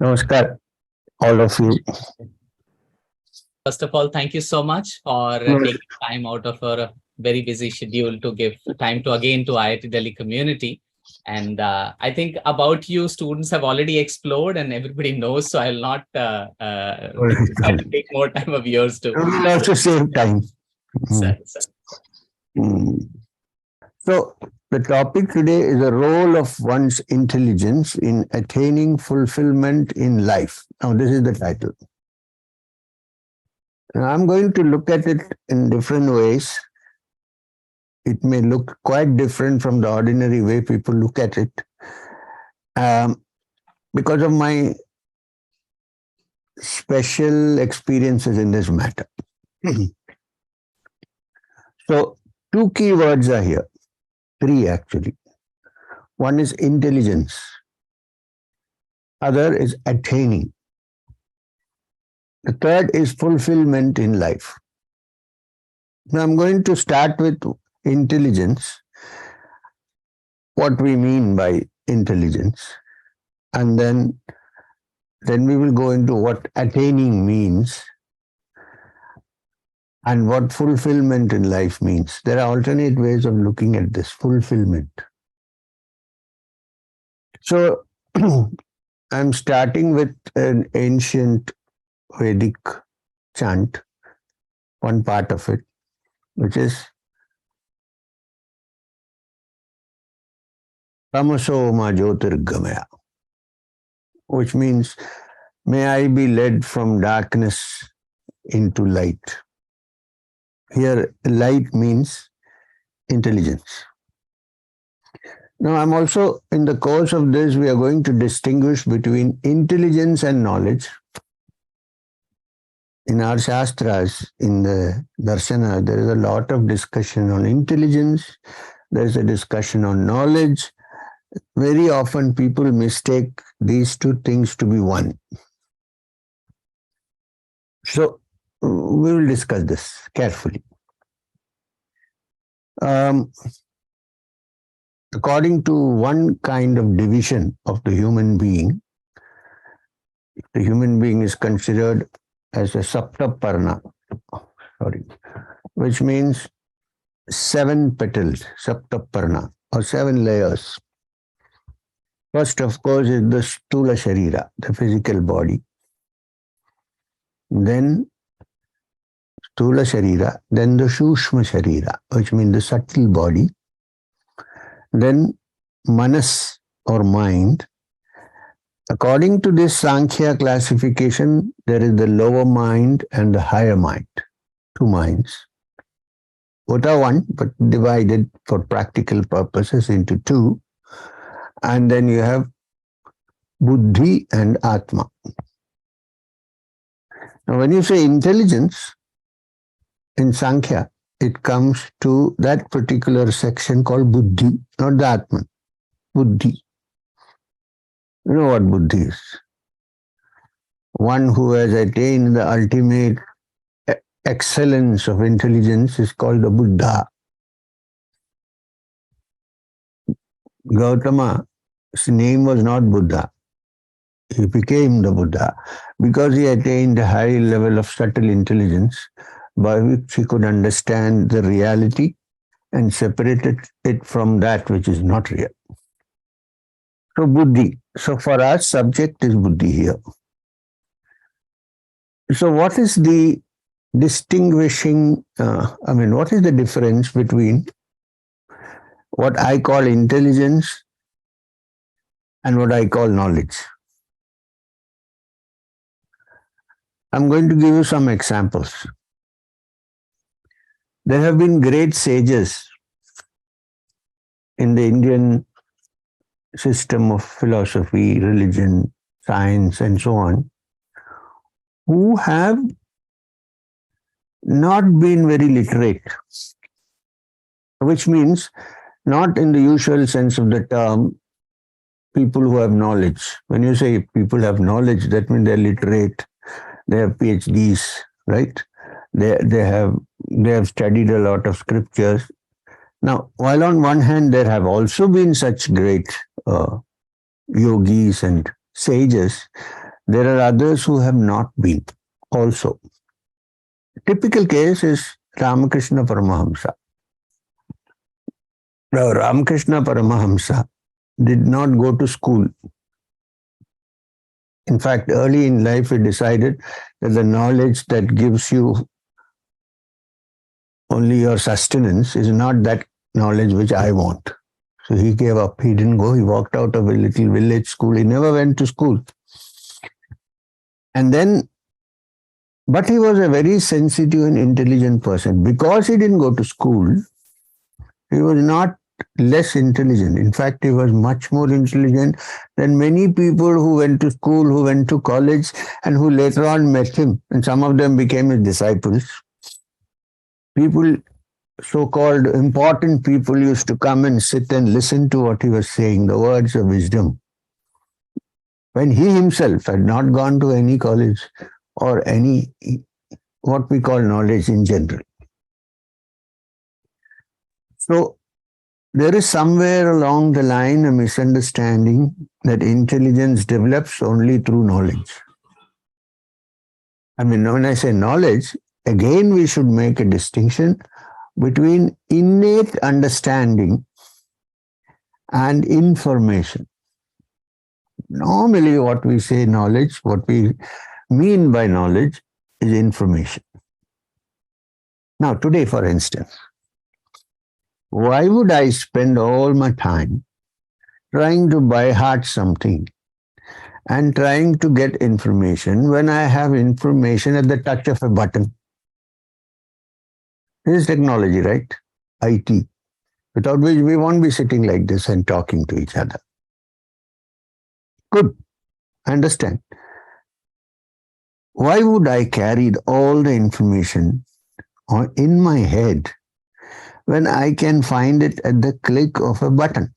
Namaskar, all of you. First of all, thank you so much for taking time out of our very busy schedule to give time to IIT Delhi community. And I think about you, students have already explored and everybody knows, so I'll not try to take more time of yours to. We'll also save time. Sir. So, the topic today is the role of one's intelligence in attaining fulfillment in life. Now, this is the title. And I'm going to look at it in different ways. It may look quite different from the ordinary way people look at it because of my special experiences in this matter. So, two key words are here. Three actually. One is intelligence. Other is attaining. The third is fulfillment in life. Now I'm going to start with intelligence, what we mean by intelligence, and then we will go into what attaining means and what fulfillment in life means. There are alternate ways of looking at this fulfillment. So I'm starting with an ancient Vedic chant, one part of it, which is Tamosoma Jyothir gamaya, which means, may I be led from darkness into light. Here, light means intelligence. Now, I'm also, in the course of this, we are going to distinguish between intelligence and knowledge. In our Shastras, in the Darshana, there is a lot of discussion on intelligence. There is a discussion on knowledge. Very often people mistake these two things to be one. So, we will discuss this carefully. According to one kind of division of the human being is considered as a Saptaparna, which means 7 petals, Saptaparna, or 7 layers. First, of course, is the Stula Sharira, the physical body. Then Stula Sharira, then the Shushma Sharira, which means the subtle body. Then Manas, or mind. According to this Sankhya classification, there is the lower mind and the higher mind, 2 minds. Both are one, but divided for practical purposes into 2. And then you have Buddhi and Atma. Now, when you say intelligence in Sankhya, it comes to that particular section called Buddhi, not the Atman. Buddhi. You know what Buddhi is? One who has attained the ultimate excellence of intelligence is called the Buddha. Gautama's name was not Buddha. He became the Buddha because he attained a high level of subtle intelligence by which he could understand the reality and separated it from that which is not real. So Buddhi. So for us, subject is Buddhi here. So what is the distinguishing, what is the difference between what I call intelligence and what I call knowledge? I'm going to give you some examples. There have been great sages in the Indian system of philosophy, religion, science, and so on, who have not been very literate, which means not in the usual sense of the term, people who have knowledge. When you say people have knowledge, that means they're literate, they have PhDs, right? They have studied a lot of scriptures. Now, while on one hand there have also been such great yogis and sages, There are others who have not been also. Typical case is Ramakrishna Paramahamsa. Now, Ramakrishna Paramahamsa did not go to school. In fact, early in life, he decided that the knowledge that gives you only your sustenance is not that knowledge which I want. So he gave up. He didn't go. He walked out of a little village school. He never went to school. And then, but he was a very sensitive and intelligent person. Because he didn't go to school, he was not less intelligent. In fact, he was much more intelligent than many people who went to school, who went to college, and who later on met him. And some of them became his disciples. People, so-called important people, used to come and sit and listen to what he was saying, the words of wisdom, when he himself had not gone to any college or any, what we call knowledge in general. So, there is somewhere along the line a misunderstanding that intelligence develops only through knowledge. I mean, when I say knowledge, again we should make a distinction between innate understanding and information. Normally what we say knowledge, what we mean by knowledge is information. Now today, for instance, why would I spend all my time trying to by heart something and trying to get information when I have information at the touch of a button? This is technology, right? IT, without which we won't be sitting like this and talking to each other. Good, I understand. Why would I carry all the information in my head when I can find it at the click of a button?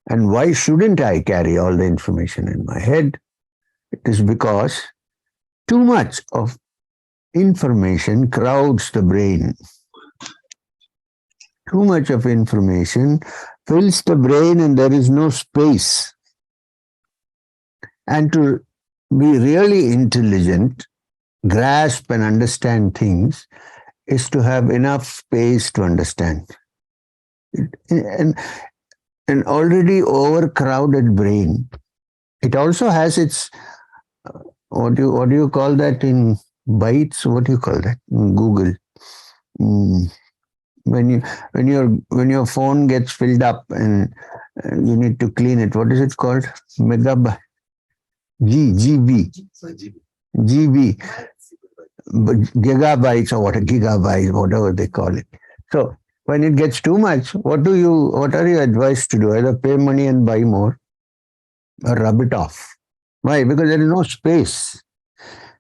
And why shouldn't I carry all the information in my head? It is because too much of information crowds the brain. Too much of information fills the brain and there is no space. And to be really intelligent, grasp and understand things, is to have enough space to understand. And an already overcrowded brain, it also has its, what do you call that in bytes? What do you call that in Google? When your phone gets filled up and you need to clean it, what is it called? Megabyte, GB, gigabytes or gigabytes, whatever they call it. So when it gets too much, what are you advised to do? Either pay money and buy more or rub it off. Why? Because there is no space.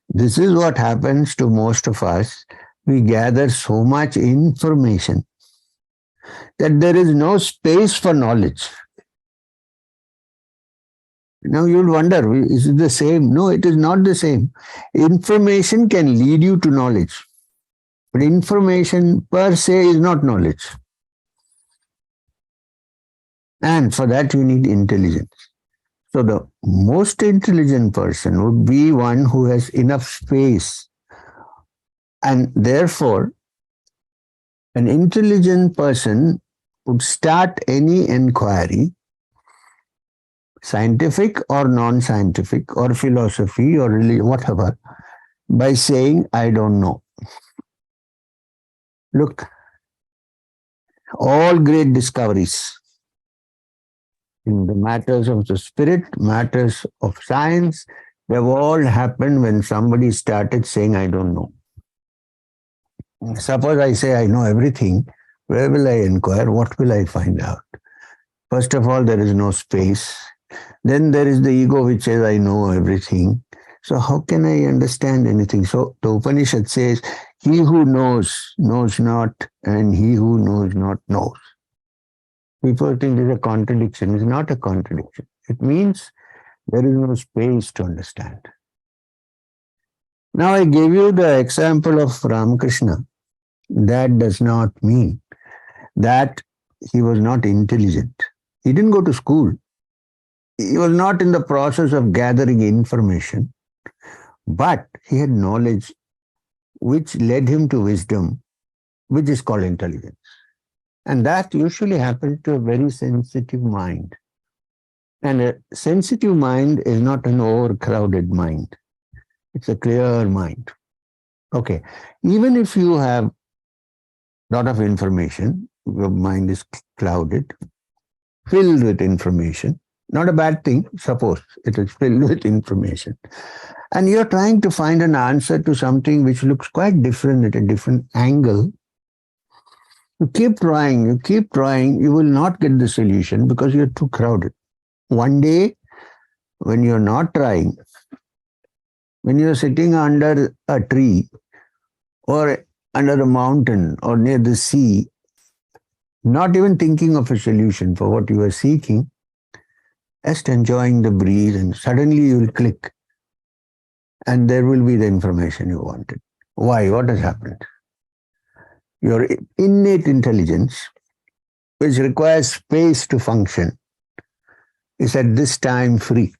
This is what happens to most of us. We gather so much information that there is no space for knowledge. Now you'll wonder, is it the same? No, it is not the same. Information can lead you to knowledge, but information per se is not knowledge. And for that you need intelligence. So the most intelligent person would be one who has enough space. And therefore, an intelligent person would start any inquiry, scientific or non-scientific or philosophy or religion, whatever, by saying, I don't know. Look, all great discoveries in the matters of the spirit, matters of science, they've all happened when somebody started saying, I don't know. Suppose I say, I know everything, where will I inquire? What will I find out? First of all, there is no space. Then there is the ego which says, I know everything. So how can I understand anything? So the Upanishad says, he who knows, knows not, and he who knows not, knows. People think it's a contradiction. It's not a contradiction. It means there is no space to understand. Now I gave you the example of Ramakrishna. That does not mean that he was not intelligent. He didn't go to school. He was not in the process of gathering information, but he had knowledge which led him to wisdom, which is called intelligence. And that usually happens to a very sensitive mind. And a sensitive mind is not an overcrowded mind. It's a clear mind. Okay. Even if you have a lot of information, your mind is clouded, filled with information, not a bad thing, suppose it is filled with information. And you're trying to find an answer to something which looks quite different at a different angle. You keep trying, you will not get the solution because you're too crowded. One day, when you're not trying, when you're sitting under a tree or under a mountain or near the sea, not even thinking of a solution for what you are seeking, just enjoying the breeze, and suddenly you will click and there will be the information you wanted. Why? What has happened? Your innate intelligence, which requires space to function, is at this time free.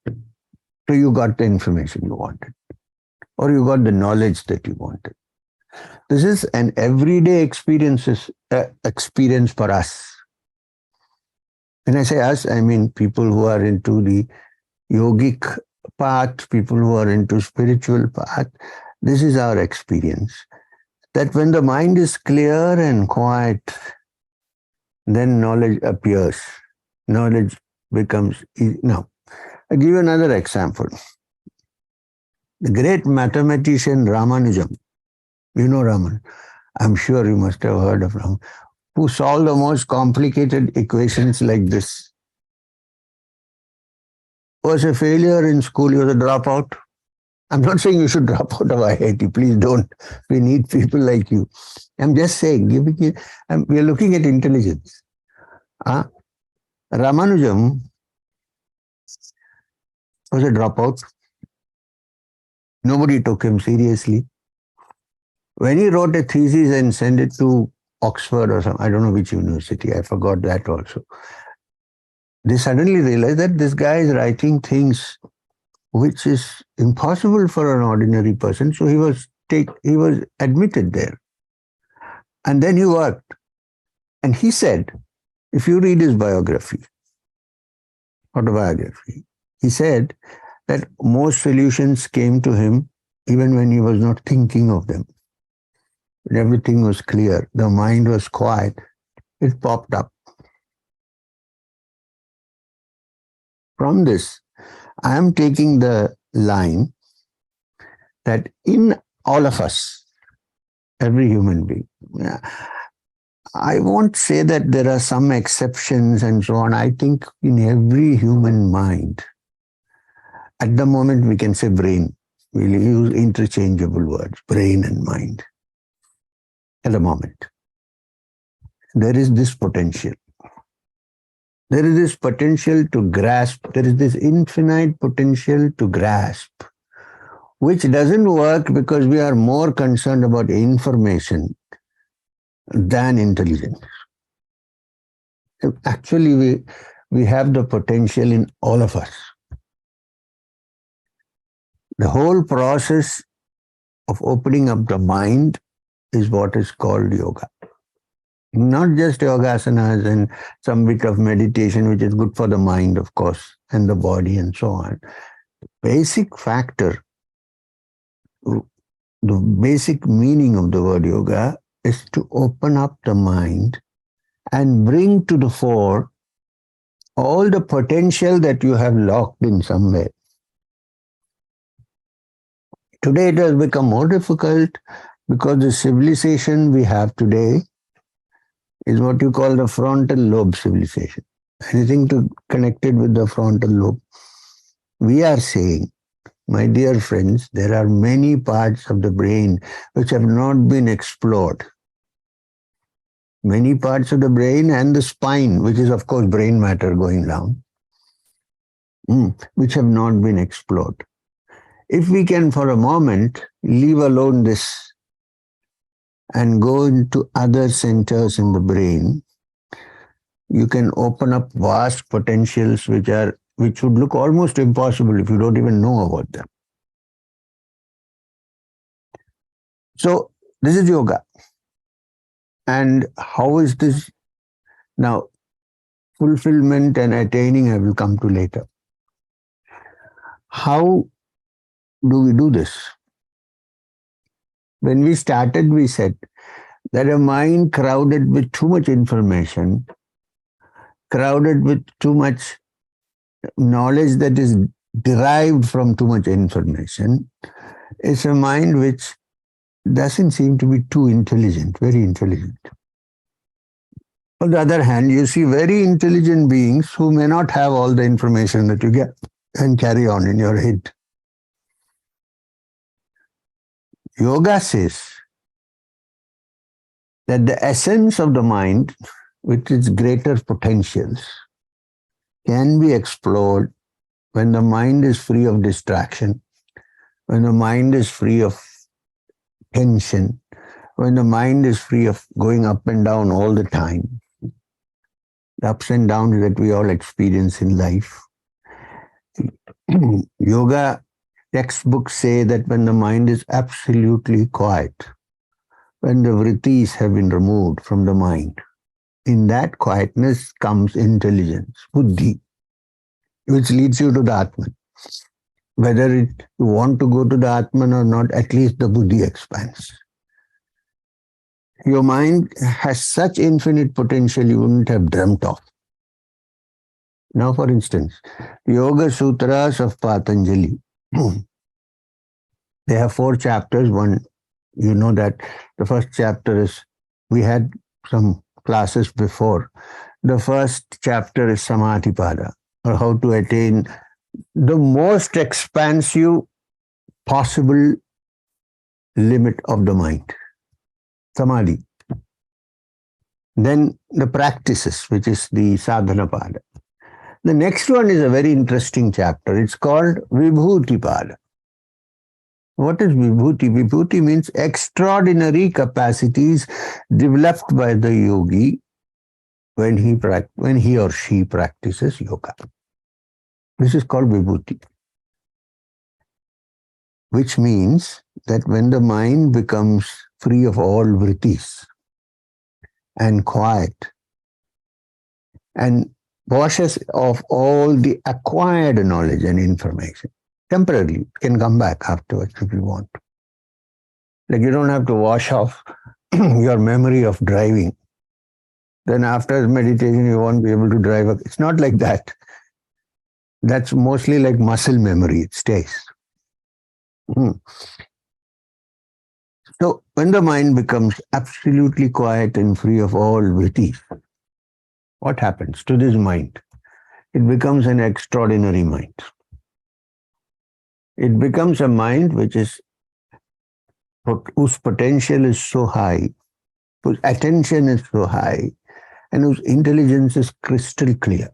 So you got the information you wanted, or you got the knowledge that you wanted. This is an everyday experience for us. When I say us, I mean people who are into the yogic path, people who are into spiritual path. This is our experience. That when the mind is clear and quiet, then knowledge appears. Knowledge becomes easy. Now, I'll give you another example. The great mathematician Ramanujam, you know Raman, I'm sure you must have heard of Raman, who solved the most complicated equations like this. Was a failure in school, he was a dropout. I'm not saying you should drop out of IIT, please don't. We need people like you. I'm just saying, we are looking at intelligence. Ramanujam was a dropout. Nobody took him seriously. When he wrote a thesis and sent it to Oxford or some, I don't know which university, I forgot that also. They suddenly realized that this guy is writing things which is impossible for an ordinary person. So he was admitted there. And then he worked. And he said, if you read his autobiography, he said that most solutions came to him even when he was not thinking of them. When everything was clear, the mind was quiet, it popped up. From this, I am taking the line that in all of us, every human being, I won't say that there are some exceptions and so on. I think in every human mind, at the moment we can say brain. We'll use interchangeable words, brain and mind. At the moment, there is this potential. There is this potential to grasp. There is this infinite potential to grasp, which doesn't work because we are more concerned about information than intelligence. Actually, we have the potential in all of us. The whole process of opening up the mind is what is called yoga. Not just yogasanas and some bit of meditation, which is good for the mind, of course, and the body and so on. The basic factor, the basic meaning of the word yoga is to open up the mind and bring to the fore all the potential that you have locked in somewhere. Today it has become more difficult because the civilization we have today is what you call the frontal lobe civilization. Anything connected with the frontal lobe. We are saying, my dear friends, there are many parts of the brain which have not been explored. Many parts of the brain and the spine, which is of course brain matter going down, which have not been explored. If we can for a moment leave alone this and go into other centers in the brain, you can open up vast potentials which are which would look almost impossible if you don't even know about them. So this is yoga. And how is this? Now, fulfillment and attaining I will come to later. How do we do this? When we started, we said that a mind crowded with too much information, crowded with too much knowledge that is derived from too much information, is a mind which doesn't seem to be too intelligent, very intelligent. On the other hand, you see very intelligent beings who may not have all the information that you get and carry on in your head. Yoga says that the essence of the mind, with its greater potentials, can be explored when the mind is free of distraction, when the mind is free of tension, when the mind is free of going up and down all the time. The ups and downs that we all experience in life. Yoga textbooks say that when the mind is absolutely quiet, when the vrittis have been removed from the mind, in that quietness comes intelligence, Buddhi, which leads you to the Atman. Whether you want to go to the Atman or not, at least the Buddhi expands. Your mind has such infinite potential you wouldn't have dreamt of. Now, for instance, Yoga Sutras of Patanjali. They have 4 chapters. One, you know that the first chapter is, we had some classes before. The first chapter is Samadhipada, or how to attain the most expansive possible limit of the mind. Samadhi. Then the practices, which is the Sadhanapada. The next one is a very interesting chapter. It's called Vibhutipada. What is Vibhuti? Vibhuti means extraordinary capacities developed by the yogi when he or she practices yoga. This is called Vibhuti. Which means that when the mind becomes free of all vrittis and quiet and washes off all the acquired knowledge and information, temporarily, it can come back afterwards if you want. Like you don't have to wash off your memory of driving. Then after meditation, you won't be able to drive. It's not like that. That's mostly like muscle memory. It stays. So when the mind becomes absolutely quiet and free of all vrittis, what happens to this mind? It becomes an extraordinary mind. It becomes a mind whose potential is so high, whose attention is so high, and whose intelligence is crystal clear.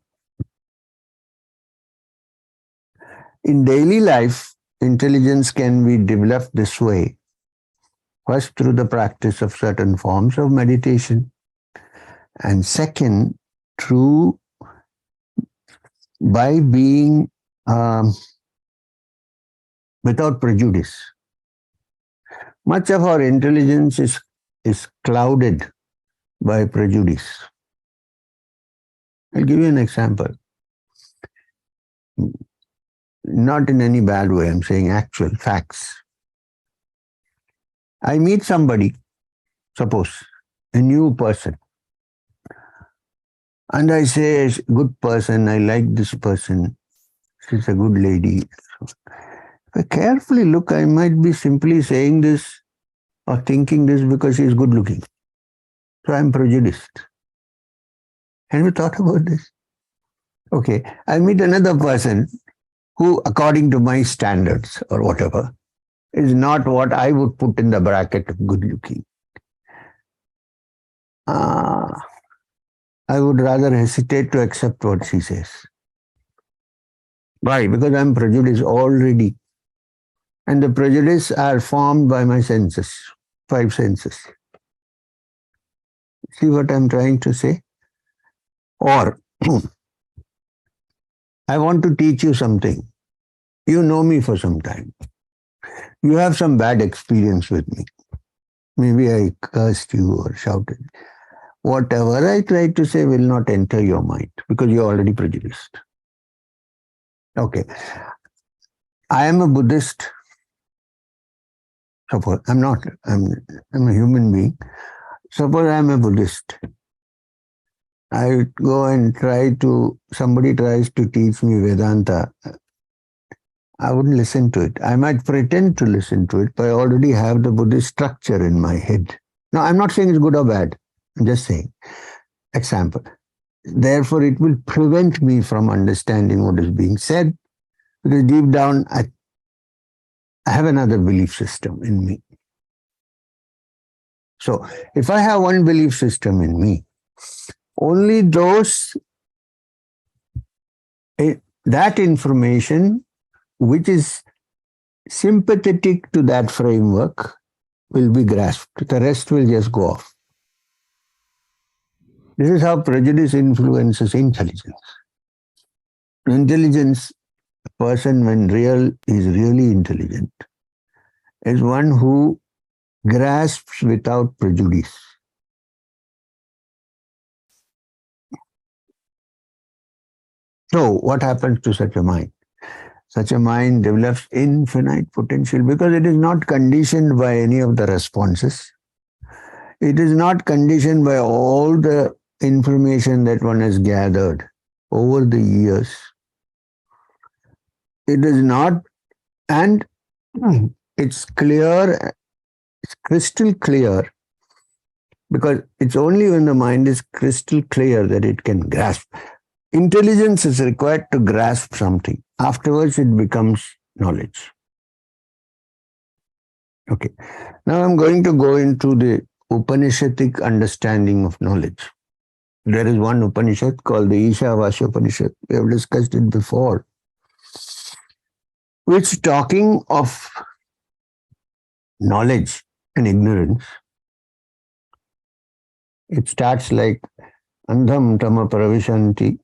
In daily life, intelligence can be developed this way. First, through the practice of certain forms of meditation, and second, by being without prejudice. Much of our intelligence is clouded by prejudice. I'll give you an example. Not in any bad way, I'm saying actual facts. I meet somebody, suppose, a new person, and I say, good person, I like this person, she's a good lady. If I carefully look, I might be simply saying this or thinking this because she's good looking. So I'm prejudiced. Have you thought about this? Okay, I meet another person who, according to my standards or whatever, is not what I would put in the bracket of good looking. I would rather hesitate to accept what she says. Why? Because I'm prejudiced already. And the prejudice are formed by my senses, 5 senses. See what I'm trying to say? Or I want to teach you something. You know me for some time. You have some bad experience with me. Maybe I cursed you or shouted. Whatever I try to say will not enter your mind because you're already prejudiced. Okay. I am a Buddhist. Suppose I'm not. I'm a human being. Suppose I'm a Buddhist. I go and somebody tries to teach me Vedanta. I wouldn't listen to it. I might pretend to listen to it, but I already have the Buddhist structure in my head. Now, I'm not saying it's good or bad. I'm just saying. Example. Therefore, it will prevent me from understanding what is being said, because deep down, I have another belief system in me. So, if I have one belief system in me, only that information which is sympathetic to that framework will be grasped. The rest will just go off. This is how prejudice influences intelligence. Intelligence, a person when is really intelligent, is one who grasps without prejudice. So, what happens to such a mind? Such a mind develops infinite potential because it is not conditioned by any of the responses. It is not conditioned by all the information that one has gathered over the years. It is not, and it's clear, it's crystal clear, because it's only when the mind is crystal clear that it can grasp. Intelligence is required to grasp something. Afterwards, it becomes knowledge. Okay. Now I'm going to go into the Upanishadic understanding of knowledge. There is one Upanishad called the Ishavasya Upanishad. We have discussed it before, which, talking of knowledge and ignorance, it starts like Andham tama pravishanti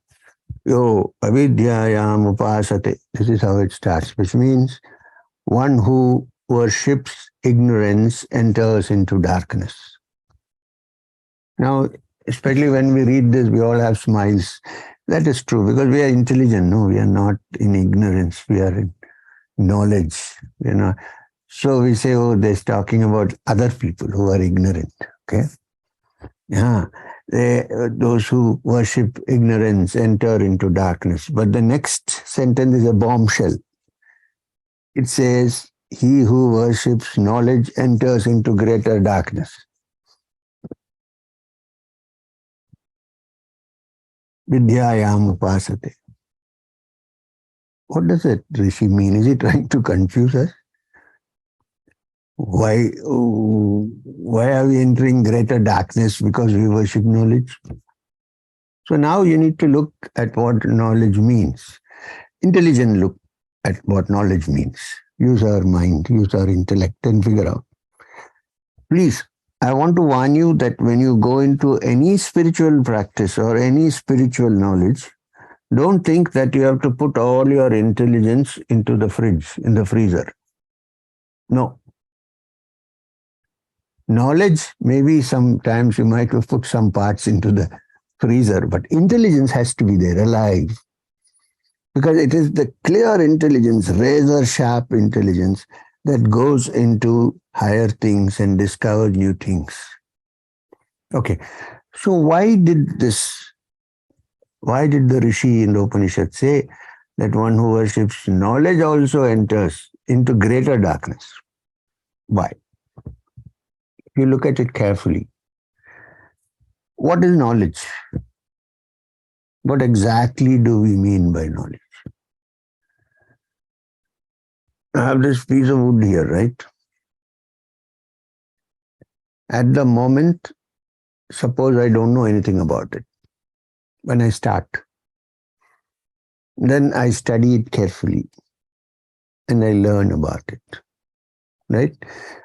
yo avidyayam upasate. This is how it starts, which means one who worships ignorance enters into darkness. Now, especially when we read this, we all have smiles. That is true, because we are intelligent. No, we are not in ignorance. We are in knowledge. So we say, oh, they're talking about other people who are ignorant. Okay. Yeah. Those who worship ignorance enter into darkness. But the next sentence is a bombshell. It says, he who worships knowledge enters into greater darkness. Vidyayam upasate. What does that Rishi mean? Is he trying to confuse us? Why are we entering greater darkness because we worship knowledge? So now you need to look at what knowledge means. Intelligent look at what knowledge means. Use our mind, use our intellect and figure out. Please, I want to warn you that when you go into any spiritual practice or any spiritual knowledge, don't think that you have to put all your intelligence into the fridge, in the freezer. No. Knowledge, maybe sometimes you might have put some parts into the freezer, but intelligence has to be there, alive. Because it is the clear intelligence, razor sharp intelligence, that goes into higher things and discover new things. Okay, so why did the Rishi in the Upanishad say that one who worships knowledge also enters into greater darkness? Why? If you look at it carefully, what is knowledge? What exactly do we mean by knowledge? I have this piece of wood here, right? At the moment, suppose I don't know anything about it. When I start, then I study it carefully and I learn about it, right?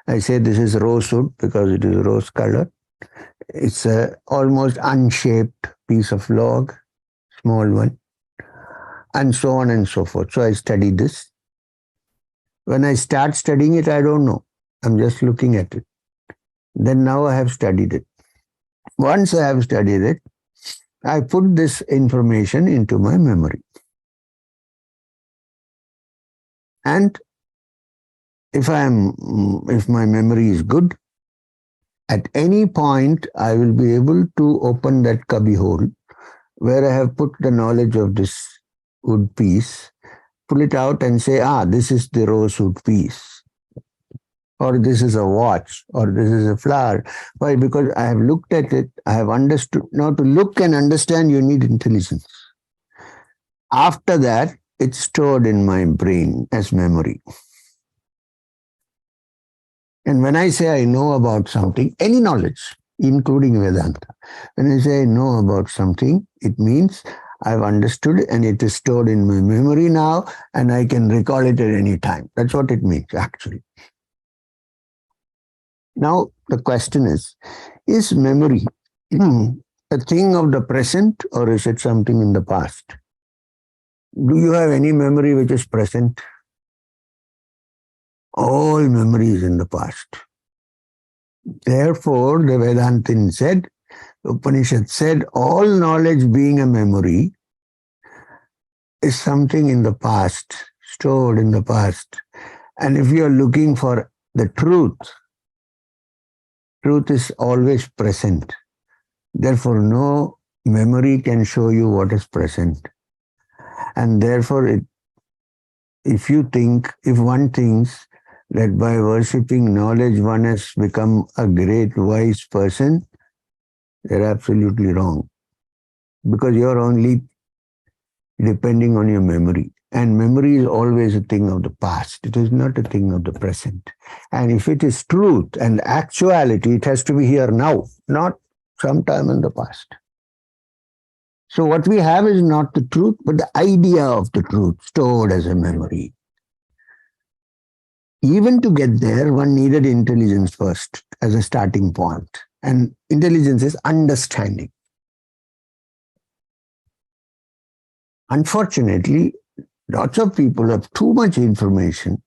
I say this is rosewood because it is rose color. It's a almost unshaped piece of log, small one. and so on and so forth. So I study this. When I start studying it, I don't know. I'm just looking at it. Then now I have studied it. Once I have studied it, I put this information into my memory. And if my memory is good, at any point I will be able to open that cubby hole where I have put the knowledge of this wood piece, pull it out and say, this is the rosewood piece, or this is a watch, or this is a flower. Why? Because I have looked at it, I have understood. Now to look and understand, you need intelligence. After that, it's stored in my brain as memory. And when I say I know about something, any knowledge, including Vedanta, when I say I know about something, it means I've understood it and it is stored in my memory now and I can recall it at any time. That's what it means, actually. Now, the question is memory a thing of the present or is it something in the past? Do you have any memory which is present? All memory is in the past. Therefore, the Vedantin said, the Upanishad said, all knowledge being a memory is something in the past, stored in the past. And if you are looking for the truth is always present. Therefore, no memory can show you what is present. And therefore, if one thinks that by worshipping knowledge one has become a great wise person, they're absolutely wrong. Because you're only depending on your memory. And memory is always a thing of the past. It is not a thing of the present. And if it is truth and actuality, it has to be here now, not sometime in the past. So what we have is not the truth, but the idea of the truth stored as a memory. Even to get there, one needed intelligence first as a starting point. And intelligence is understanding. Unfortunately, lots of people have too much information,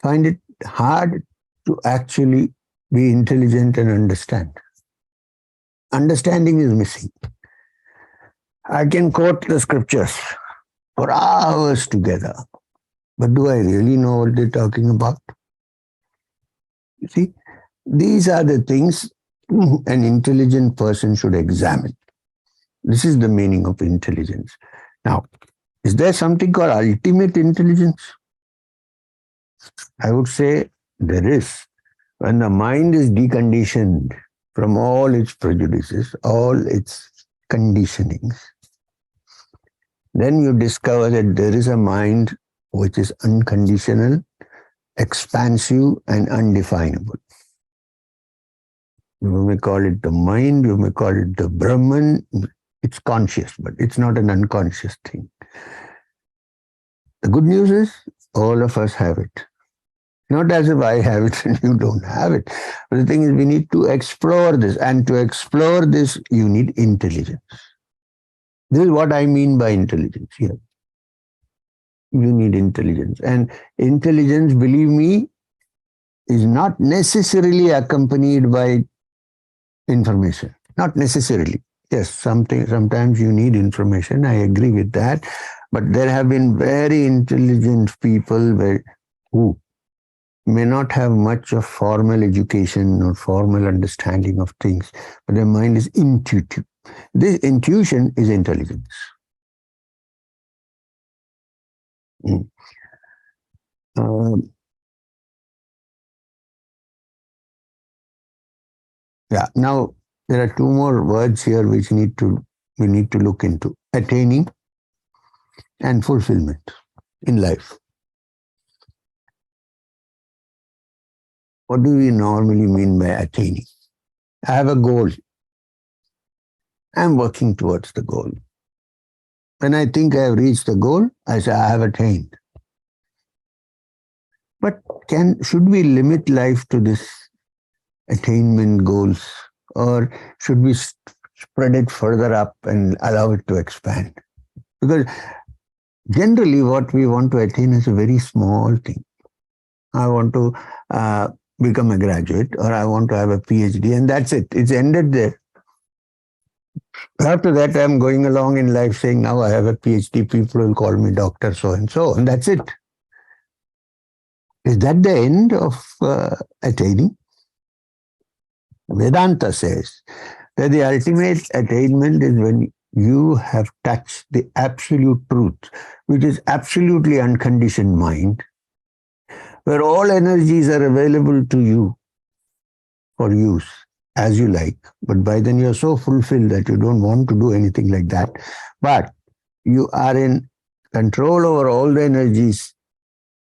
find it hard to actually be intelligent and understand. Understanding is missing. I can quote the scriptures for hours together. But do I really know what they're talking about? You see, these are the things an intelligent person should examine. This is the meaning of intelligence. Now, is there something called ultimate intelligence? I would say there is. When the mind is deconditioned from all its prejudices, all its conditionings, then you discover that there is a mind which is unconditional, expansive, and undefinable. You may call it the mind, you may call it the Brahman. It's conscious, but it's not an unconscious thing. The good news is all of us have it. Not as if I have it and you don't have it. But the thing is, we need to explore this. And to explore this, you need intelligence. This is what I mean by intelligence here. You need intelligence. And intelligence, believe me, is not necessarily accompanied by information. Not necessarily. Yes, sometimes you need information. I agree with that. But there have been very intelligent people who may not have much of formal education or formal understanding of things, but their mind is intuitive. This intuition is intelligence. Now there are two more words here which we need to look into: attaining and fulfillment in life. What do we normally mean by attaining? I have a goal. I'm working towards the goal. When I think I have reached the goal, I say I have attained. But should we limit life to this attainment goals, or should we spread it further up and allow it to expand? Because generally what we want to attain is a very small thing. I want to become a graduate, or I want to have a PhD, and that's it. It's ended there. After that, I'm going along in life saying, now I have a PhD, people will call me doctor, so and that's it. Is that the end of attaining? Vedanta says that the ultimate attainment is when you have touched the absolute truth, which is absolutely unconditioned mind, where all energies are available to you for use as you like. But by then you're so fulfilled that you don't want to do anything like that. But you are in control over all the energies.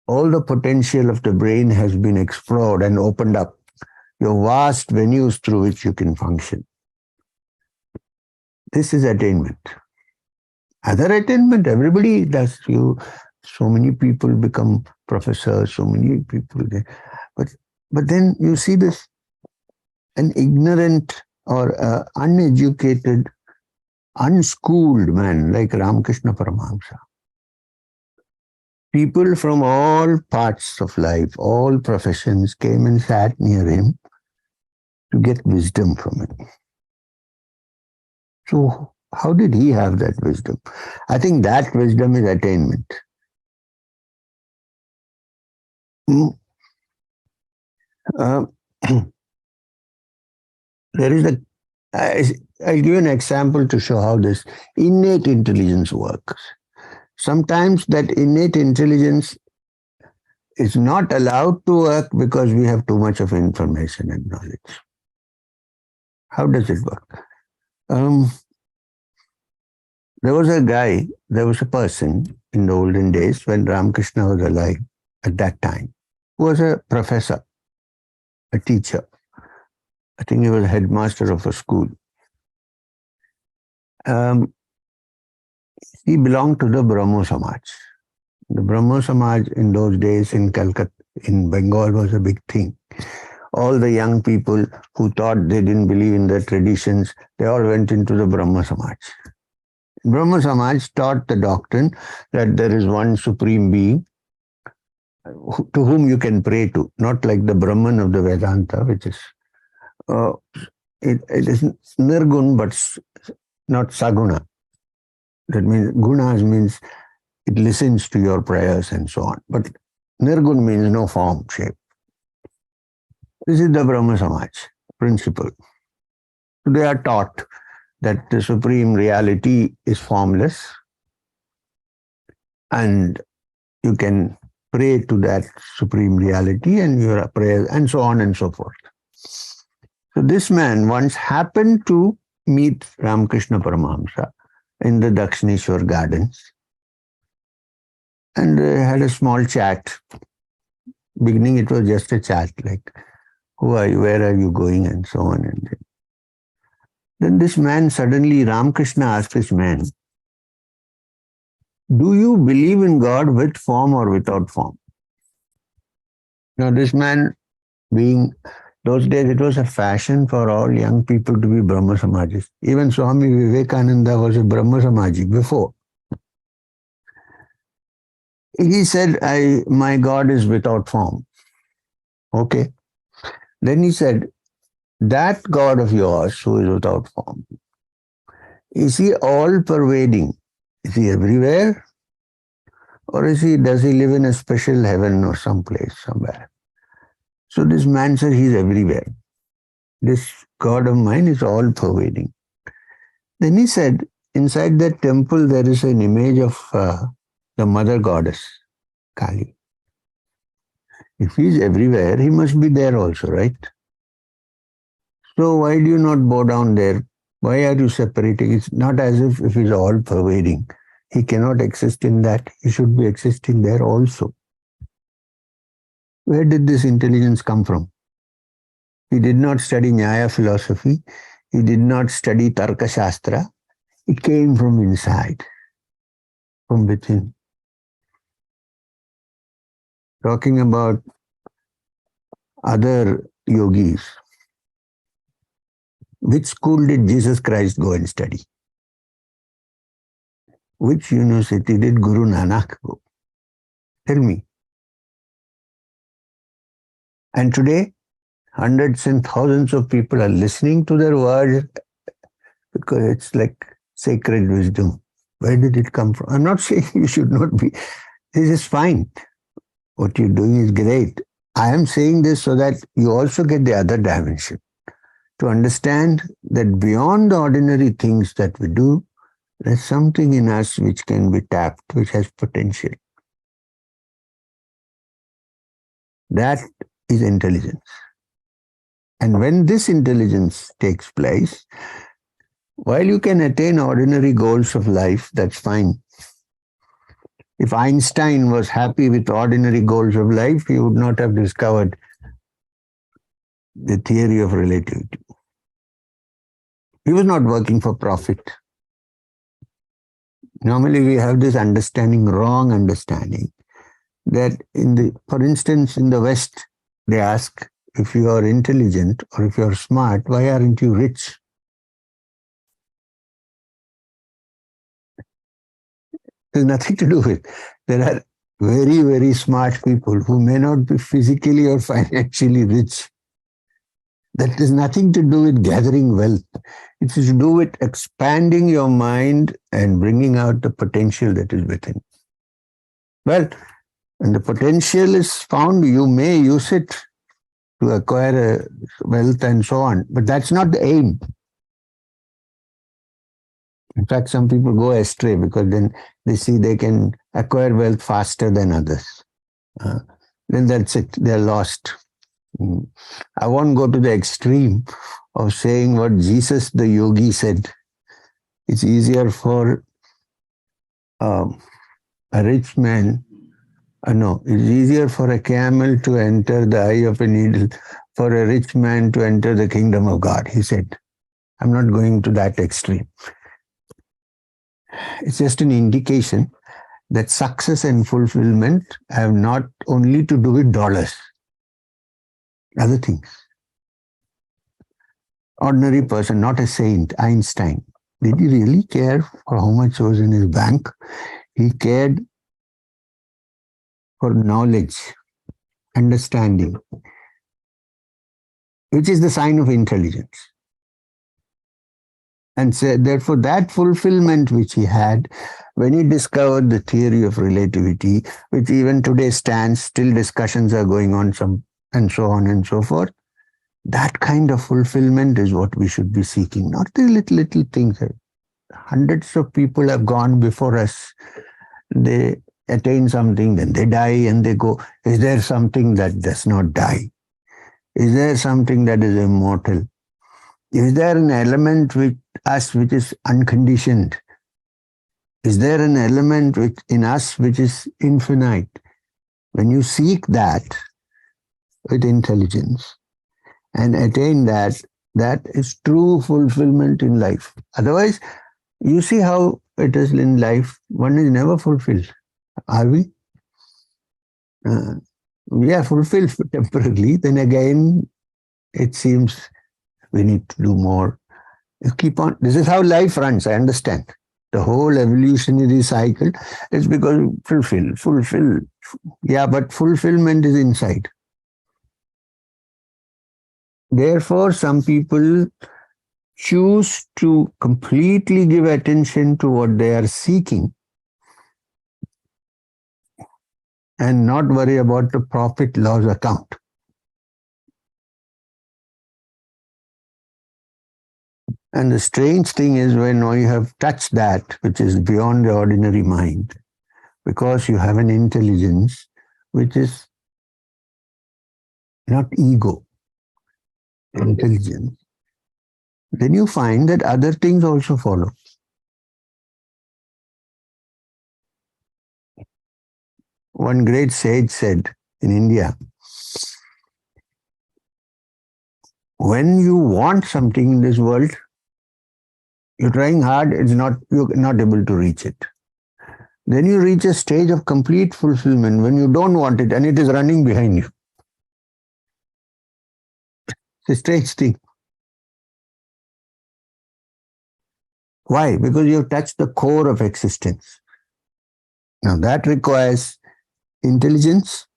All the potential of the brain has been explored and opened up. Your vast venues through which you can function. This is attainment. Other attainment, everybody does. So many people become professors, so many people. But then you see this, an ignorant or uneducated, unschooled man like Ramakrishna Paramahamsa. People from all parts of life, all professions came and sat near him to get wisdom from him. So how did he have that wisdom? I think that wisdom is attainment. There is I'll give you an example to show how this innate intelligence works. Sometimes that innate intelligence is not allowed to work because we have too much of information and knowledge. How does it work? There was a person in the olden days when Ramakrishna was alive at that time, who was a professor, a teacher. I think he was headmaster of a school. He belonged to the Brahmo Samaj. The Brahmo Samaj in those days in Calcutta, in Bengal, was a big thing. All the young people who thought they didn't believe in the traditions, they all went into the Brahmo Samaj. Brahmo Samaj taught the doctrine that there is one supreme being to whom you can pray to, not like the Brahman of the Vedanta, which is it is nirgun but not saguna. That means gunas means it listens to your prayers and so on. But nirgun means no form, shape. This is the Brahma Samaj principle. They are taught that the supreme reality is formless and you can pray to that supreme reality and your prayers and so on and so forth. So this man once happened to meet Ramakrishna Paramahamsa in the Dakshineshwar gardens and had a small chat. Beginning it was just a chat like, who are you, where are you going, and so on. And then this man suddenly, Ramakrishna asked this man, do you believe in God with form or without form? Now this man, being those days, it was a fashion for all young people to be Brahma Samajis. Even Swami Vivekananda was a Brahma Samaji before. He said, my God is without form. Okay. Then he said, that God of yours who is without form, is he all pervading? Is he everywhere? Or does he live in a special heaven or someplace, somewhere? So this man said he's everywhere. This God of mine is all pervading. Then he said, inside that temple there is an image of the mother goddess, Kali. If he's everywhere, he must be there also, right? So why do you not bow down there? Why are you separating? It's not as if he's all pervading. He cannot exist in that. He should be existing there also. Where did this intelligence come from? He did not study Nyaya philosophy. He did not study Tarka Shastra. It came from inside, from within. Talking about other yogis, which school did Jesus Christ go and study? which university did Guru Nanak go? Tell me. And today, hundreds and thousands of people are listening to their words because it's like sacred wisdom. Where did it come from? I'm not saying you should not be. This is fine. What you're doing is great. I am saying this so that you also get the other dimension. To understand that beyond the ordinary things that we do, there's something in us which can be tapped, which has potential. That is intelligence. And when this intelligence takes place, while you can attain ordinary goals of life, that's fine. If Einstein was happy with ordinary goals of life, he would not have discovered the theory of relativity. He was not working for profit. Normally we have this understanding, wrong understanding, that for instance, in the West, they ask, if you are intelligent or if you are smart, why aren't you rich? There's nothing to do with. There are very, very smart people who may not be physically or financially rich. That has nothing to do with gathering wealth. It is to do with expanding your mind and bringing out the potential that is within. Well, when the potential is found, you may use it to acquire wealth and so on, but that's not the aim. In fact, some people go astray because then they see they can acquire wealth faster than others. Then that's it, they're lost. I won't go to the extreme of saying what Jesus the yogi said. It's easier for a rich man, it's easier for a camel to enter the eye of a needle for a rich man to enter the kingdom of God, he said. I'm not going to that extreme. It's just an indication that success and fulfillment have not only to do with dollars, other things. Ordinary person, not a saint, Einstein. Did he really care for how much was in his bank? He cared for knowledge, understanding, which is the sign of intelligence. And so, therefore, that fulfillment which he had when he discovered the theory of relativity, which even today stands, still discussions are going on, and so on and so forth. That kind of fulfillment is what we should be seeking, not the little things. Hundreds of people have gone before us. They attain something, then they die and they go. Is there something that does not die? Is there something that is immortal? Is there an element with us which is unconditioned? Is there an element in us which is infinite? When you seek that with intelligence and attain that, that is true fulfillment in life. Otherwise, you see how it is in life. One is never fulfilled. Are we? We are fulfilled temporarily. Then again, it seems we need to do more. You keep on. This is how life runs. I understand. The whole evolutionary cycle is because fulfill. Yeah, but fulfillment is inside. Therefore, some people choose to completely give attention to what they are seeking and not worry about the profit loss account. And the strange thing is when you have touched that which is beyond the ordinary mind, because you have an intelligence which is not ego, intelligence, then you find that other things also follow. One great sage said in India, when you want something in this world, you're trying hard, you're not able to reach it. Then you reach a stage of complete fulfillment when you don't want it and it is running behind you. It's a strange thing. Why? Because you've touched the core of existence. Now that requires intelligence,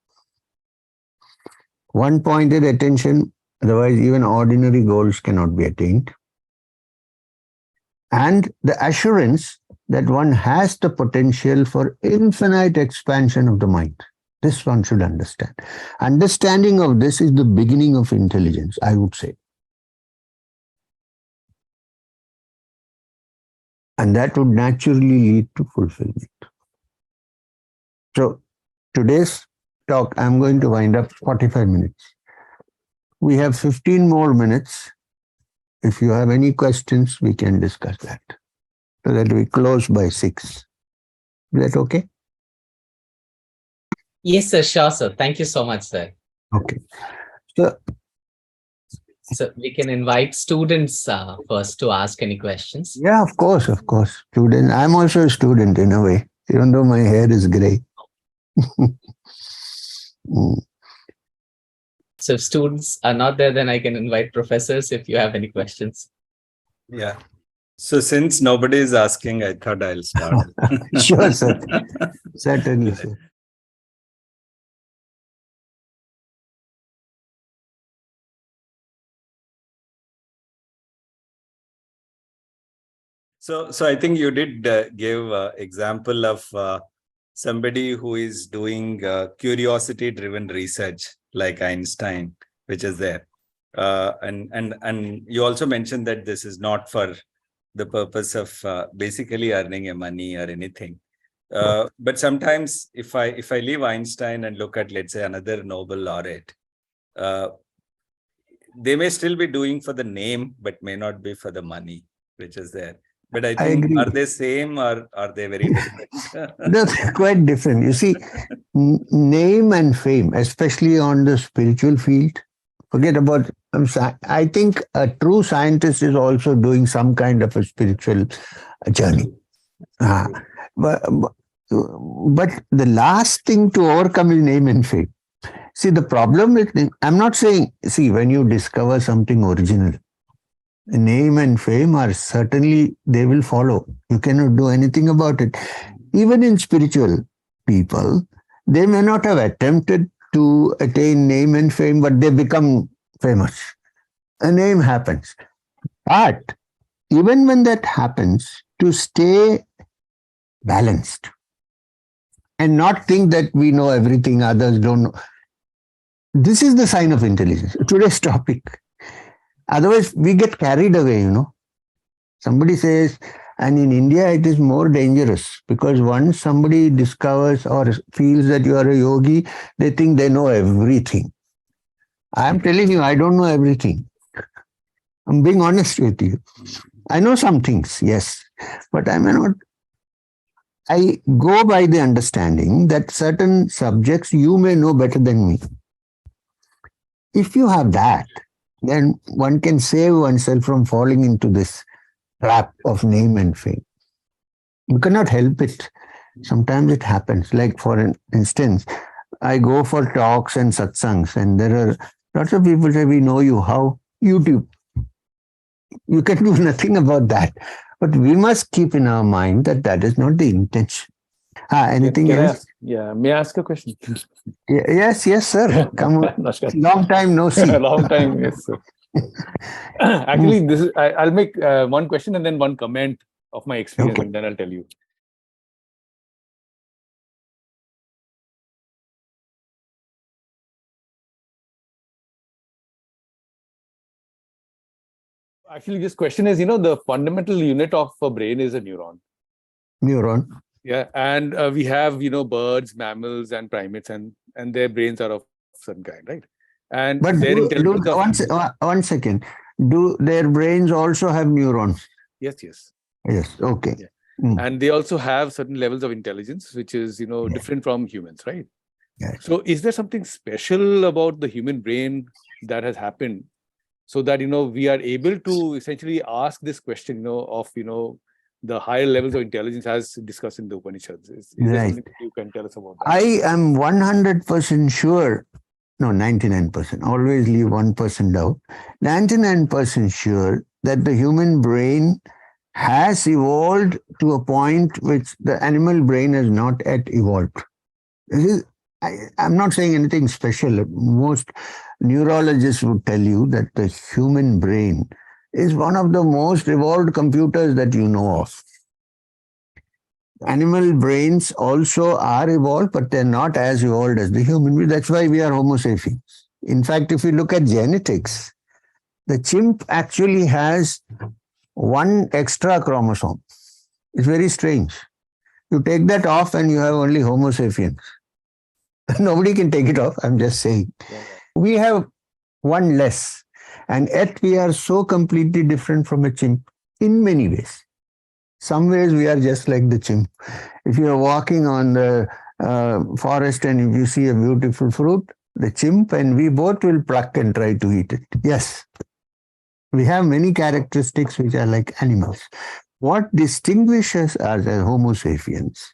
one-pointed attention, otherwise even ordinary goals cannot be attained, and the assurance that one has the potential for infinite expansion of the mind. This one should understand. Understanding of this is the beginning of intelligence, I would say. And that would naturally lead to fulfillment. So today's talk, I'm going to wind up 45 minutes. We have 15 more minutes. If you have any questions, we can discuss that. So that we close by 6. Is that okay? Yes, sir. Sure, sir. Thank you so much, sir. Okay. So we can invite students first to ask any questions. Yeah, of course, of course. Student. I'm also a student in a way, even though my hair is gray. So if students are not there, then I can invite professors if you have any questions. Yeah. So since nobody is asking, I thought I'll start. Sure, sir. Certainly, sir. So I think you did give example of somebody who is doing curiosity-driven research, like Einstein, which is there, and you also mentioned that this is not for the purpose of basically earning a money or anything. But sometimes, if I leave Einstein and look at, let's say, another Nobel laureate, they may still be doing for the name, but may not be for the money, which is there. But I think, are they same or are they very different? That's quite different. You see, name and fame, especially on the spiritual field, forget about, I think a true scientist is also doing some kind of a spiritual journey. But the last thing to overcome is name and fame. See, the problem with, I'm not saying, see, when you discover something original, name and fame are certainly, they will follow. You cannot do anything about it. Even in spiritual people, they may not have attempted to attain name and fame, but they become famous. A name happens. But even when that happens, to stay balanced and not think that we know everything, others don't know. This is the sign of intelligence. Today's topic. Otherwise, we get carried away, you know. Somebody says, and in India, it is more dangerous because once somebody discovers or feels that you are a yogi, they think they know everything. I am telling you, I don't know everything. I'm being honest with you. I know some things, yes, but I may not. I go by the understanding that certain subjects you may know better than me. If you have that, then one can save oneself from falling into this trap of name and fame. You cannot help it. Sometimes it happens. Like for instance, I go for talks and satsangs, and there are lots of people say, we know you. How? YouTube. You can do nothing about that. But we must keep in our mind that that is not the intention. Anything else? May I ask a question? Yes, sir. Come on. Long time no see. Long time, yes, sir. Actually, this is, I'll make one question and then one comment of my experience, and then I'll tell you. Actually, this question is, the fundamental unit of a brain is a neuron. Neuron. Yeah, and we have, birds, mammals, and primates, and their brains are of certain kind, right? And but one second. Do their brains also have neurons? Yes. Yes. Okay. Yeah. And they also have certain levels of intelligence, which is, different from humans, right? Yes. So, is there something special about the human brain that has happened, so that we are able to essentially ask this question, of the higher levels of intelligence as discussed in the Upanishads? Is there something you can tell us about that? I am 100% sure, no, 99%, always leave 1% out, 99% sure that the human brain has evolved to a point which the animal brain has not yet evolved. This is, I'm not saying anything special. Most neurologists would tell you that the human brain is one of the most evolved computers that you know of. Animal brains also are evolved, but they're not as evolved as the human brain. That's why we are Homo sapiens. In fact, if you look at genetics, the chimp actually has one extra chromosome. It's very strange. You take that off and you have only Homo sapiens. Nobody can take it off, I'm just saying. We have one less, and yet we are so completely different from a chimp in many ways. Some ways we are just like the chimp. If you are walking on the forest and if you see a beautiful fruit, the chimp and we both will pluck and try to eat it. Yes, we have many characteristics which are like animals. What distinguishes us as Homo sapiens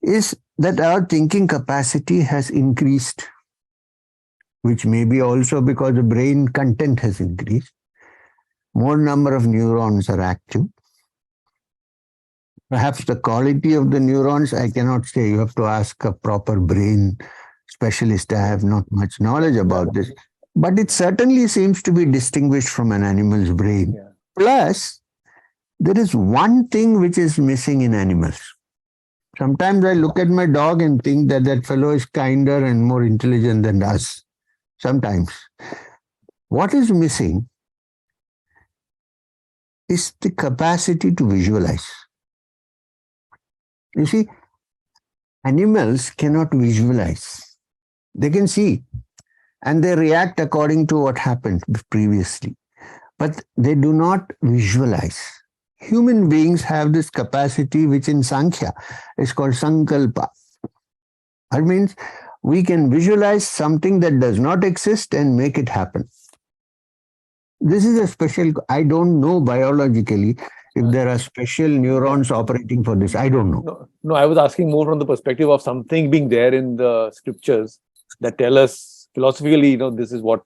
is that our thinking capacity has increased, which may be also because the brain content has increased. More number of neurons are active. Perhaps the quality of the neurons, I cannot say. You have to ask a proper brain specialist. I have not much knowledge about this. But it certainly seems to be distinguished from an animal's brain. Yeah. Plus, there is one thing which is missing in animals. Sometimes I look at my dog and think that that fellow is kinder and more intelligent than us. Sometimes. What is missing is the capacity to visualize. You see, animals cannot visualize. They can see and they react according to what happened previously, but they do not visualize. Human beings have this capacity, which in Sankhya is called Sankalpa. That means we can visualize something that does not exist and make it happen. This is a special, I don't know biologically if there are special neurons operating for this. I don't know. No, I was asking more from the perspective of something being there in the scriptures that tell us philosophically, this is what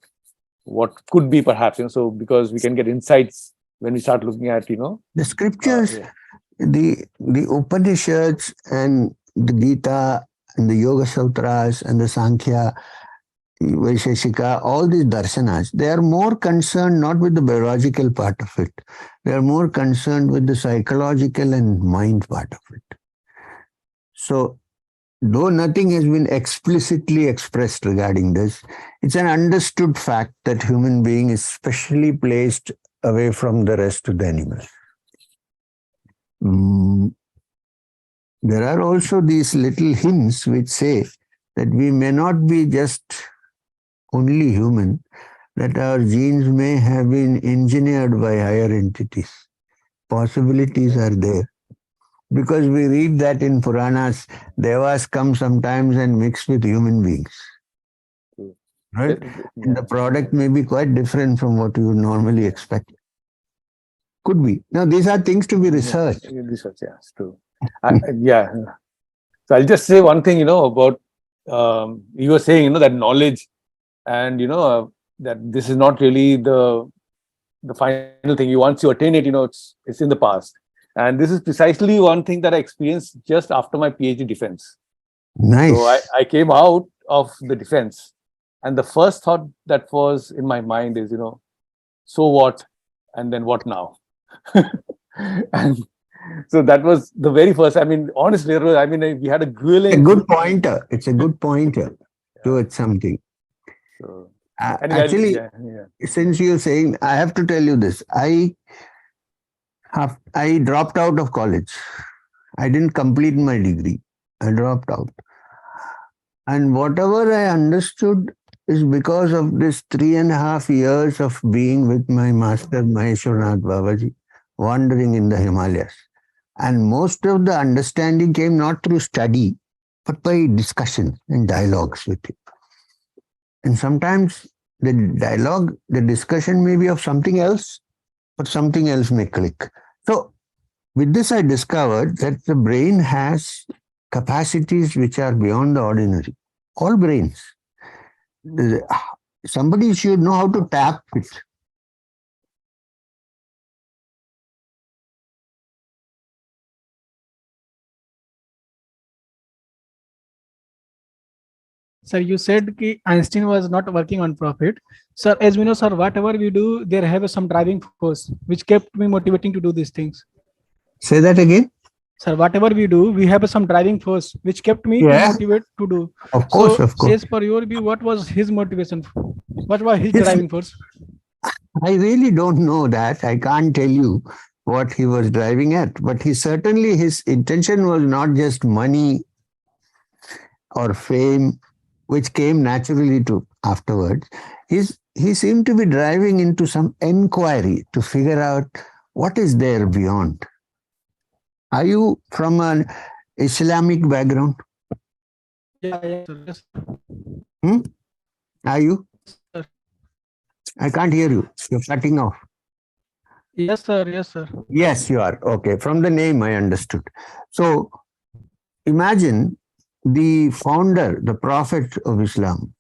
could be perhaps, so because we can get insights when we start looking at, the scriptures, the Upanishads and the Gita and the Yoga Sutras and the Sankhya, Vaisheshika, all these darshanas, they are more concerned not with the biological part of it. They are more concerned with the psychological and mind part of it. So, though nothing has been explicitly expressed regarding this, it's an understood fact that human being is specially placed away from the rest of the animals. There are also these little hints which say that we may not be just only human, that our genes may have been engineered by higher entities. Possibilities are there. Because we read that in Puranas, Devas come sometimes and mix with human beings. Right? And the product may be quite different from what you would normally expect. Could be. Now, these are things to be researched. Research, yeah, it's true. Yeah. So I'll just say one thing, about you were saying, that knowledge and, that this is not really the final thing. Once you attain it, it's in the past. And this is precisely one thing that I experienced just after my PhD defense. Nice. So I came out of the defense. And the first thought that was in my mind is, so what? And then what now? And so that was the very first. I mean, honestly, we had a grueling. A good pointer. It's a good pointer towards something. So, actually, since you're saying, I have to tell you this. I dropped out of college. I didn't complete my degree. I dropped out. And whatever I understood is because of this 3.5 years of being with my master, Maheshwarnath Babaji, wandering in the Himalayas. And most of the understanding came not through study, but by discussion and dialogues with him. And sometimes the dialogue, the discussion may be of something else, but something else may click. So with this, I discovered that the brain has capacities which are beyond the ordinary. All brains. Somebody should know how to tap it. Sir, you said that Einstein was not working on profit. Sir, as we know, sir, whatever we do, there have some driving force which kept me motivating to do these things. Say that again. Sir, whatever we do, we have some driving force which kept me to Yeah. motivate to do. Of course, So, of course. as per your view, what was his motivation? What was his His- driving force? I really don't know that. I can't tell you what he was driving at, but his intention was not just money or fame, which came naturally to afterwards. He seemed to be driving into some inquiry to figure out what is there beyond. Are you from an Islamic background? Yeah, sir. Yes, Hmm? Are you? sir. I can't hear you. You're cutting off. Yes, sir. Yes, sir. Yes, you are. Okay. From the name, I understood. So imagine the founder, the prophet of Islam.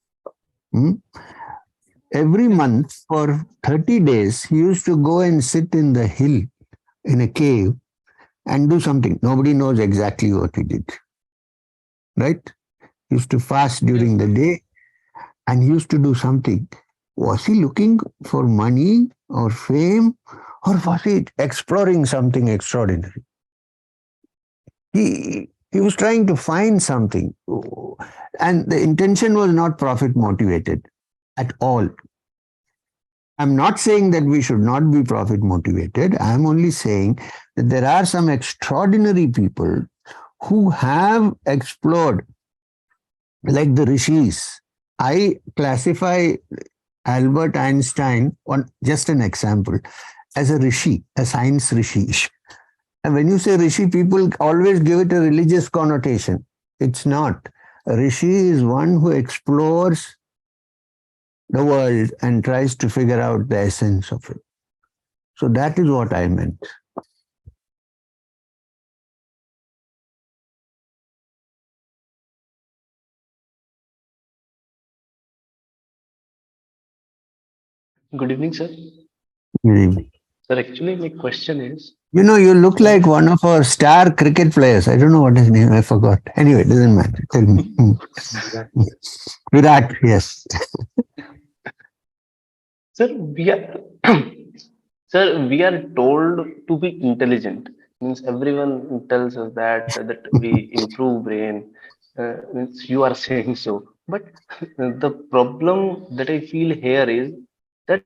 Every month for 30 days, he used to go and sit in the hill in a cave and do something. Nobody knows exactly what he did. Right? He used to fast during the day and he used to do something. Was he looking for money or fame, or was he exploring something extraordinary? He was trying to find something. And the intention was not profit motivated at all. I'm not saying that we should not be profit motivated. I'm only saying that there are some extraordinary people who have explored, like the rishis. I classify Albert Einstein, on just an example, as a rishi, a science rishi. And when you say rishi, people always give it a religious connotation. It's not. A rishi is one who explores the world and tries to figure out the essence of it. So that is what I meant. Good evening, sir. You Sir, actually, my question is, know, you look like one of our star cricket players. I don't know what his name, I forgot. Anyway, it doesn't matter. Tell me. Virat, yes. sir, we are, sir, we are told to be intelligent. Means everyone tells us that we improve brain. Means you are saying so, but the problem that I feel here is that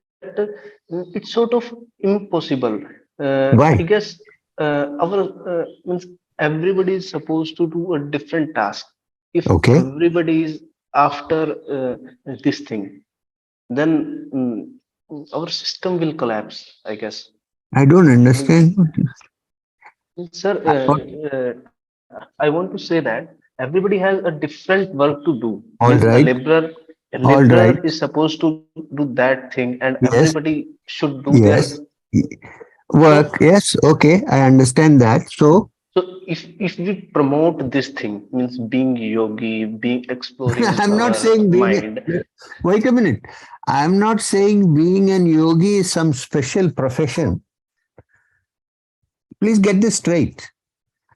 it's sort of impossible. I Why? guess our means everybody is supposed to do a different task. If Okay. everybody is after this thing, then our system will collapse, I guess. I don't understand. Sir, I want to say that everybody has a different work to do. All Means right. a All right. laborer is supposed to do that thing, and Yes. everybody should do their. Yes. Work. So, Yes. Okay. I understand that. So so if we promote this thing, means being yogi, being exploring I'm not our saying being mind. wait a minute. I'm not saying being an yogi is some special profession. Please get this straight.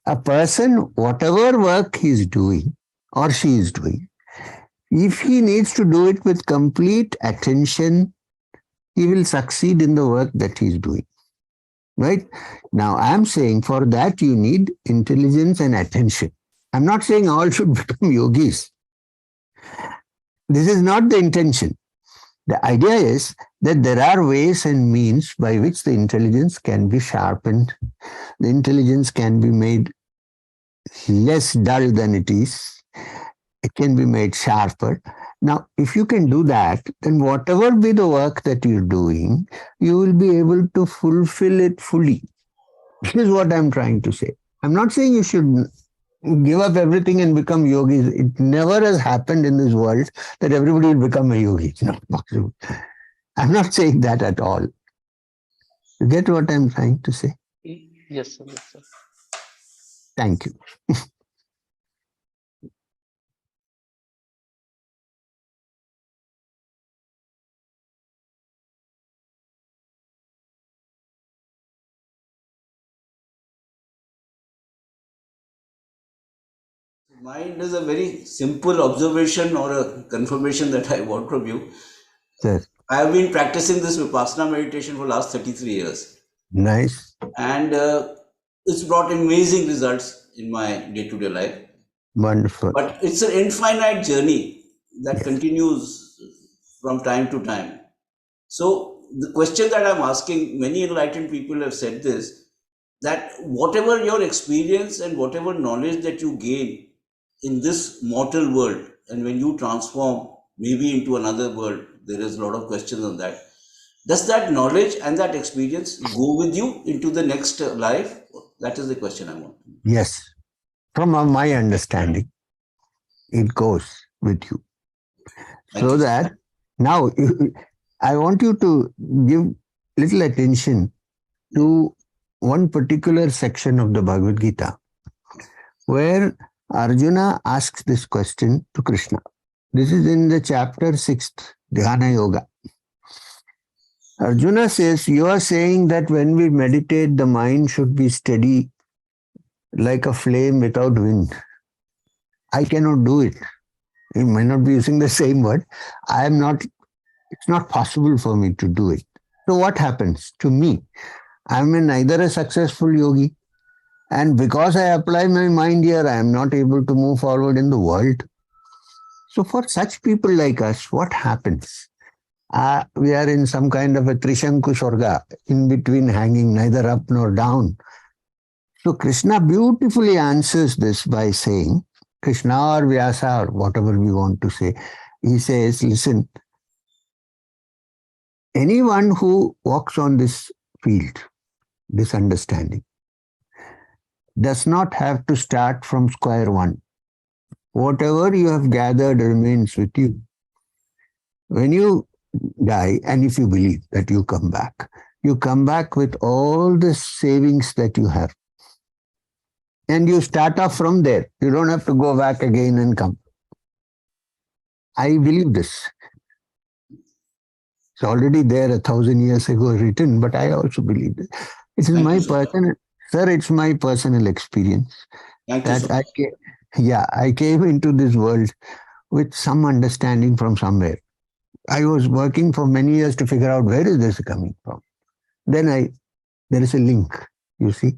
A person, whatever work he's doing or she is doing, if he needs to do it with complete attention, he will succeed in the work that he's doing. Right? Now, I'm saying for that you need intelligence and attention. I'm not saying all should become yogis. This is not the intention. The idea is that there are ways and means by which the intelligence can be sharpened. The intelligence can be made less dull than it is. It can be made sharper. Now, if you can do that, then whatever be the work that you're doing, you will be able to fulfill it fully. This is what I'm trying to say. I'm not saying you should give up everything and become yogis. It never has happened in this world that everybody will become a yogi. It's not possible. I'm not saying that at all. You get what I'm trying to say? Yes, sir. Yes, sir. Thank you. Mine is a very simple observation or a confirmation that I want from you. Yes. I have been practicing this Vipassana meditation for last 33 years. Nice. And it's brought amazing results in my day-to-day life. Wonderful. But it's an infinite journey that Yes. continues from time to time. So the question that I'm asking, many enlightened people have said this, that whatever your experience and whatever knowledge that you gain in this mortal world, and when you transform maybe into another world, there is a lot of questions on that. Does that knowledge and that experience go with you into the next life? That is the question I want. Yes. From my understanding, it goes with you. Thank So you. that now I want you to give little attention to one particular section of the Bhagavad Gita where Arjuna asks this question to Krishna. This is in the chapter 6th, Dhyana Yoga. Arjuna says, you are saying that when we meditate, the mind should be steady like a flame without wind. I cannot do it. You may not be using the same word. It's not possible for me to do it. So what happens to me? I'm neither a successful yogi, and because I apply my mind here, I am not able to move forward in the world. So for such people like us, what happens? We are in some kind of a Trishanku Swarga, in between, hanging neither up nor down. So Krishna beautifully answers this by saying, Krishna or Vyasa or whatever we want to say, he says, listen, anyone who walks on this field, this understanding, does not have to start from square one. Whatever you have gathered remains with you. When you die, and if you believe that you come back with all the savings that you have. And you start off from there. You don't have to go back again and come. I believe this. It's already there 1,000 years ago written, but I also believe it. It is my personal, sir, it's my personal experience. Thank you so much. I came into this world with some understanding from somewhere. I was working for many years to figure out where is this coming from. Then there is a link, you see.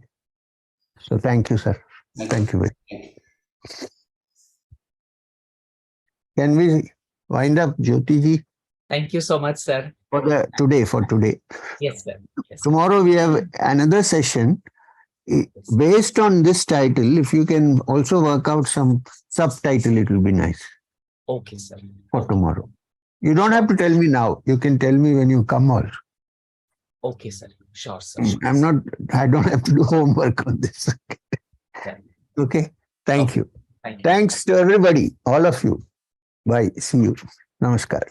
So thank you, sir. Thank you very much. Can we wind up, Jyoti ji? Thank you so much, sir. For today. Yes, sir. Yes, sir. Tomorrow we have another session based on this title. If you can also work out some subtitle, it will be nice. Okay, sir. For tomorrow. You don't have to tell me now. You can tell me when you come also. Okay, sir. Sure, sir. I don't have to do homework on this. Okay. Thank you. Thank you. Thanks to everybody, all of you. Bye. See you. Namaskar.